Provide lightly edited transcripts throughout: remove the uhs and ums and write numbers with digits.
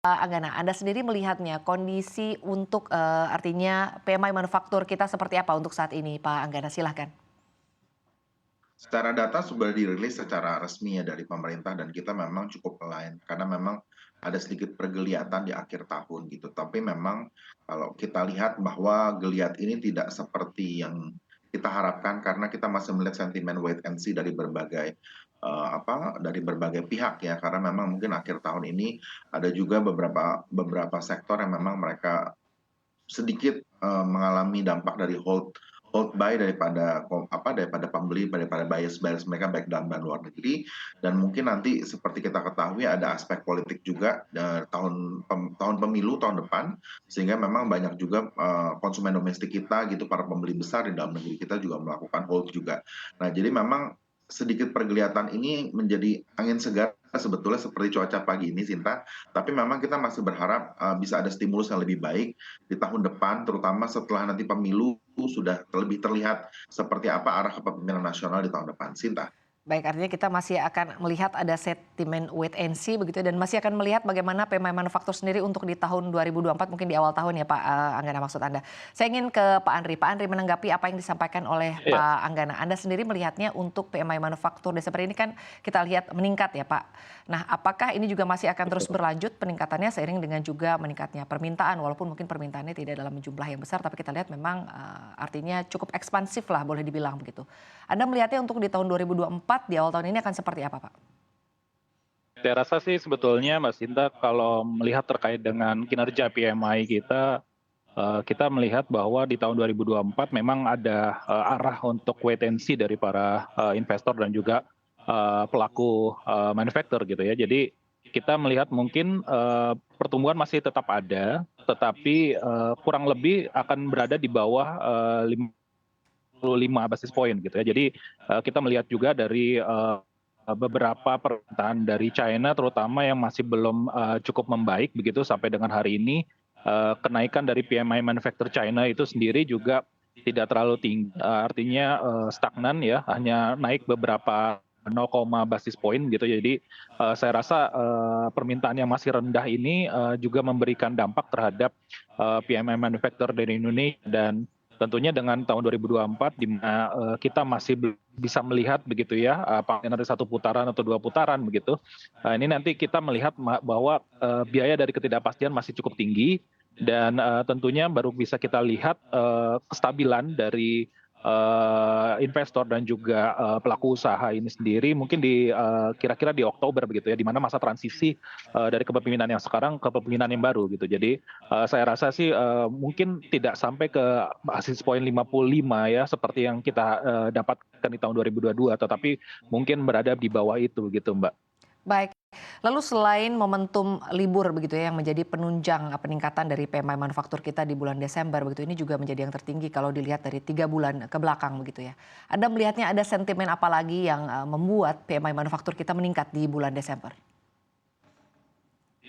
Anggana, Anda sendiri melihatnya kondisi untuk artinya PMI manufaktur kita seperti apa untuk saat ini, Pak Anggana? Silahkan. Secara data sudah dirilis secara resmi ya dari pemerintah dan kita memang cukup align karena memang ada sedikit pergeliatan di akhir tahun gitu. Tapi memang kalau kita lihat bahwa geliat ini tidak seperti yang kita harapkan karena kita masih melihat sentimen wait and see dari berbagai dari berbagai pihak ya karena memang mungkin akhir tahun ini ada juga beberapa beberapa sektor yang memang mereka sedikit mengalami dampak dari hold hold buy daripada pembeli, daripada buyers mereka baik dalam dan luar negeri. Dan mungkin nanti seperti kita ketahui ada aspek politik juga tahun pemilu tahun depan, sehingga memang banyak juga konsumen domestik kita gitu, para pembeli besar di dalam negeri kita juga melakukan hold juga. Nah, jadi memang sedikit pergeliatan ini menjadi angin segar sebetulnya seperti cuaca pagi ini, Sinta. Tapi memang kita masih berharap bisa ada stimulus yang lebih baik di tahun depan, terutama setelah nanti pemilu sudah lebih terlihat seperti apa arah kepemimpinan nasional di tahun depan. Sinta. Baik, artinya kita masih akan melihat ada sentimen wait and see begitu ya, dan masih akan melihat bagaimana PMI manufaktur sendiri untuk di tahun 2024 mungkin di awal tahun ya Pak Anggana maksud Anda. Saya ingin ke Pak Andri. Pak Andri menanggapi apa yang disampaikan oleh Iya, Pak Anggana. Anda sendiri melihatnya untuk PMI manufaktur Desember ini kan kita lihat meningkat ya Pak. Nah, apakah ini juga masih akan terus betul. berlanjut peningkatannya seiring dengan juga meningkatnya permintaan walaupun mungkin permintaannya tidak dalam jumlah yang besar tapi kita lihat memang artinya cukup ekspansif lah boleh dibilang begitu. Anda melihatnya untuk di tahun 2024 di awal tahun ini akan seperti apa, Pak? Saya rasa sih sebetulnya Mas Sinta kalau melihat terkait dengan kinerja PMI kita melihat bahwa di tahun 2024 memang ada arah untuk wait and see dari para investor dan juga pelaku manufaktur gitu ya. Jadi kita melihat mungkin pertumbuhan masih tetap ada, tetapi kurang lebih akan berada di bawah 55 basis point gitu ya. Jadi kita melihat juga dari beberapa permintaan dari China terutama yang masih belum cukup membaik begitu sampai dengan hari ini. Kenaikan dari PMI manufaktur China itu sendiri juga tidak terlalu tinggi, artinya stagnan ya, hanya naik beberapa 0, basis point gitu. Jadi saya rasa permintaan yang masih rendah ini juga memberikan dampak terhadap PMI manufaktur dari Indonesia dan tentunya dengan tahun 2024 di mana kita masih bisa melihat begitu ya, paling nanti satu putaran atau dua putaran begitu. Ini nanti kita melihat bahwa biaya dari ketidakpastian masih cukup tinggi dan tentunya baru bisa kita lihat kestabilan dari investor dan juga pelaku usaha ini sendiri mungkin di kira-kira di Oktober begitu ya, di mana masa transisi dari kepemimpinan yang sekarang ke kepemimpinan yang baru gitu. Jadi saya rasa sih mungkin tidak sampai ke basis point 55 ya seperti yang kita dapatkan di tahun 2022, tetapi mungkin berada di bawah itu gitu Mbak. Baik. Lalu selain momentum libur begitu ya yang menjadi penunjang peningkatan dari PMI manufaktur kita di bulan Desember begitu ini juga menjadi yang tertinggi kalau dilihat dari 3 bulan ke belakang begitu ya. Anda melihatnya ada sentimen apa lagi yang membuat PMI manufaktur kita meningkat di bulan Desember?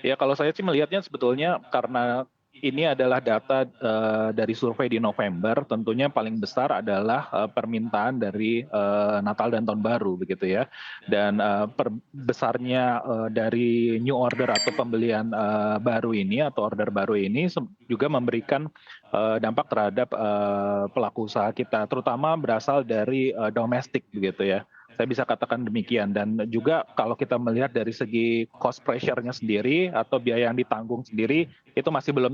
Ya kalau saya sih melihatnya sebetulnya karena ini adalah data dari survei di November, tentunya paling besar adalah permintaan dari Natal dan Tahun Baru begitu ya. Dan besarnya dari new order atau pembelian baru ini atau order baru ini juga memberikan dampak terhadap pelaku usaha kita, terutama berasal dari domestik begitu ya. Saya bisa katakan demikian dan juga kalau kita melihat dari segi cost pressure-nya sendiri atau biaya yang ditanggung sendiri itu masih belum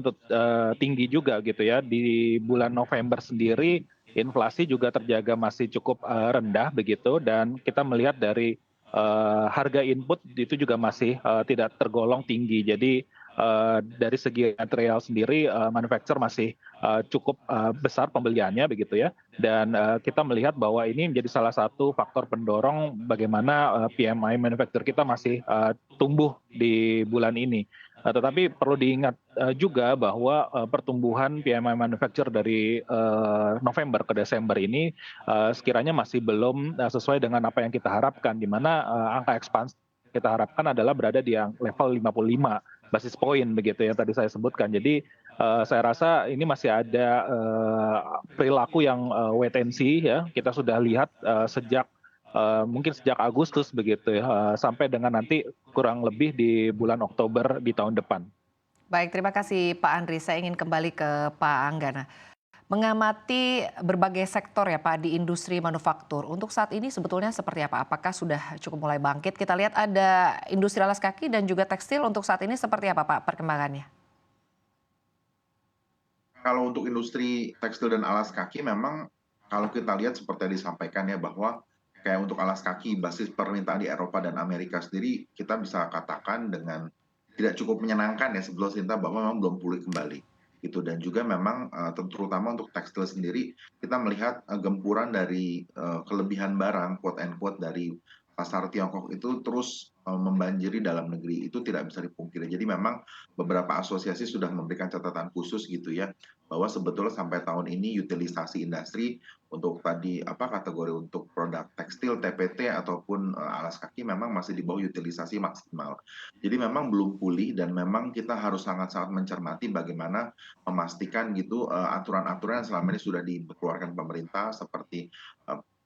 tinggi juga gitu ya. Di bulan November sendiri inflasi juga terjaga masih cukup rendah begitu dan kita melihat dari harga input itu juga masih tidak tergolong tinggi. Jadi dari segi material sendiri manufaktur masih cukup besar pembeliannya begitu ya. Dan kita melihat bahwa ini menjadi salah satu faktor pendorong bagaimana PMI manufaktur kita masih tumbuh di bulan ini. Tetapi perlu diingat juga bahwa pertumbuhan PMI manufaktur dari November ke Desember ini sekiranya masih belum sesuai dengan apa yang kita harapkan, di mana angka ekspansi kita harapkan adalah berada di level 55 basis point begitu yang tadi saya sebutkan. Jadi saya rasa ini masih ada perilaku yang wait and see ya. Kita sudah lihat mungkin sejak Agustus begitu ya, sampai dengan nanti kurang lebih di bulan Oktober di tahun depan. Baik, terima kasih Pak Andri. Saya ingin kembali ke Pak Anggana. Mengamati berbagai sektor ya Pak di industri manufaktur. Untuk saat ini sebetulnya seperti apa? Apakah sudah cukup mulai bangkit? Kita lihat ada industri alas kaki dan juga tekstil untuk saat ini seperti apa Pak perkembangannya? Kalau untuk industri tekstil dan alas kaki memang kalau kita lihat seperti yang disampaikan ya bahwa kayak untuk alas kaki basis permintaan di Eropa dan Amerika sendiri kita bisa katakan dengan tidak cukup menyenangkan ya sebelum Sinta bahwa memang belum pulih kembali gitu dan juga memang terutama untuk tekstil sendiri kita melihat gempuran dari kelebihan barang quote and quote dari pasar Tiongkok itu terus membanjiri dalam negeri itu tidak bisa dipungkiri. Jadi memang beberapa asosiasi sudah memberikan catatan khusus gitu ya bahwa sebetulnya sampai tahun ini utilisasi industri untuk tadi apa kategori untuk produk tekstil TPT ataupun alas kaki memang masih di bawah utilisasi maksimal. Jadi memang belum pulih dan memang kita harus sangat-sangat mencermati bagaimana memastikan gitu aturan-aturan yang selama ini sudah dikeluarkan pemerintah seperti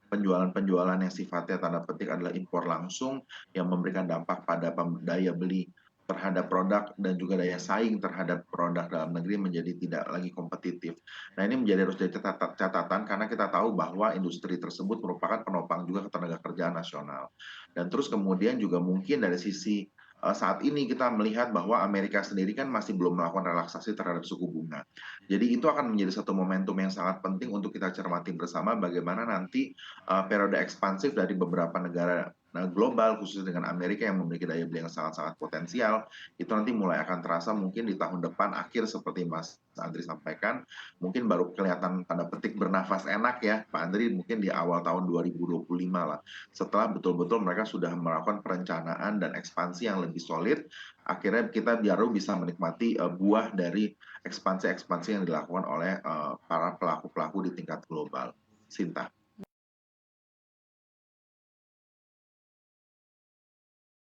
penjualan-penjualan yang sifatnya tanda petik adalah impor langsung yang memberikan dampak pada daya beli terhadap produk dan juga daya saing terhadap produk dalam negeri menjadi tidak lagi kompetitif. Nah ini harus jadi catatan karena kita tahu bahwa industri tersebut merupakan penopang juga ketenaga kerjaan nasional. Dan terus kemudian juga mungkin dari sisi saat ini kita melihat bahwa Amerika sendiri kan masih belum melakukan relaksasi terhadap suku bunga. Jadi itu akan menjadi satu momentum yang sangat penting untuk kita cermati bersama bagaimana nanti periode ekspansif dari beberapa negara global khususnya dengan Amerika yang memiliki daya beli yang sangat-sangat potensial itu nanti mulai akan terasa mungkin di tahun depan akhir seperti Mas Andri sampaikan mungkin baru kelihatan tanda petik bernafas enak ya Pak Andri mungkin di awal tahun 2025 lah setelah betul-betul mereka sudah melakukan perencanaan dan ekspansi yang lebih solid akhirnya kita baru bisa menikmati buah dari ekspansi-ekspansi yang dilakukan oleh para pelaku-pelaku di tingkat global. Sinta.